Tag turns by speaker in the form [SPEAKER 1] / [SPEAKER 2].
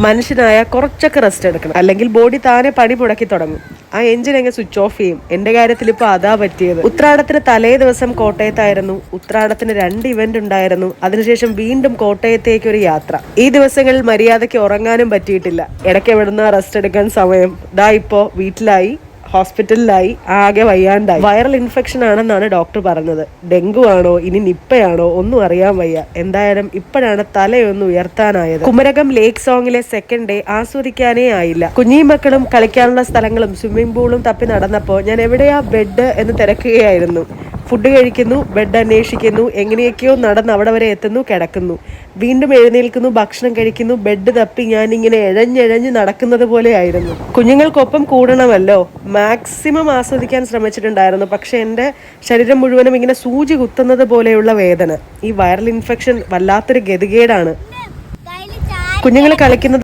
[SPEAKER 1] മനുഷ്യനായ കുറച്ചൊക്കെ റെസ്റ്റ് എടുക്കണം, അല്ലെങ്കിൽ ബോഡി താനെ പണി മുടക്കി തുടങ്ങും. ആ എഞ്ചിൻ അങ്ങ് സ്വിച്ച് ഓഫ് ചെയ്യും. എന്റെ കാര്യത്തിൽ ഇപ്പൊ അതാ പറ്റിയത്. ഉത്രാടത്തിന് തലേ ദിവസം കോട്ടയത്തായിരുന്നു. ഉത്രാടത്തിന് 2 ഇവന്റ് ഉണ്ടായിരുന്നു. അതിനുശേഷം വീണ്ടും കോട്ടയത്തേക്ക് ഒരു യാത്ര. ഈ ദിവസങ്ങളിൽ മര്യാദയ്ക്ക് ഉറങ്ങാനും പറ്റിയിട്ടില്ല. ഇടയ്ക്ക് എവിടുന്ന റെസ്റ്റ് എടുക്കാൻ സമയം. ദാ ഇപ്പോ വീട്ടിലായി, ഹോസ്പിറ്റലിലായി, ആകെ വയ്യാണ്ടായി. വൈറൽ ഇൻഫെക്ഷൻ ആണെന്നാണ് ഡോക്ടർ പറഞ്ഞത്. ഡെങ്കു ആണോ ഇനി നിപ്പയാണോ ഒന്നും അറിയാൻ വയ്യ. എന്തായാലും ഇപ്പോഴാണ് തലയൊന്ന് ഉയർത്താനായത്. കുമരകം ലേക്ക് സോങ്ങിലെ സെക്കൻഡ് ഡേ ആസ്വദിക്കാനേ ആയില്ല. കുഞ്ഞീ മക്കളും കളിക്കാനുള്ള സ്ഥലങ്ങളും സ്വിമ്മിംഗ് പൂളും തപ്പി നടന്നപ്പോൾ ഞാൻ എവിടെയാ ബെഡ് എന്ന് തിരക്കുകയായിരുന്നു. ഫുഡ് കഴിക്കുന്നു, ബെഡ് അന്വേഷിക്കുന്നു, എങ്ങനെയൊക്കെയോ നടന്ന് അവിടെ വരെ എത്തുന്നു, കിടക്കുന്നു, വീണ്ടും എഴുന്നേൽക്കുന്നു, ഭക്ഷണം കഴിക്കുന്നു, ബെഡ് തപ്പി ഞാനിങ്ങനെ എഴഞ്ഞെഴഞ്ഞ് നടക്കുന്നത് പോലെ ആയിരുന്നു. കുഞ്ഞുങ്ങൾക്കൊപ്പം കൂടണമല്ലോ. മാക്സിമം ആസ്വദിക്കാൻ ശ്രമിച്ചിട്ടുണ്ടായിരുന്നു. പക്ഷെ എൻ്റെ ശരീരം മുഴുവനും ഇങ്ങനെ സൂചി കുത്തുന്നത് പോലെയുള്ള വേദന. ഈ വൈറൽ ഇൻഫെക്ഷൻ വല്ലാത്തൊരു ഗതികേടാണ്. കുഞ്ഞുങ്ങൾ കളിക്കുന്നത്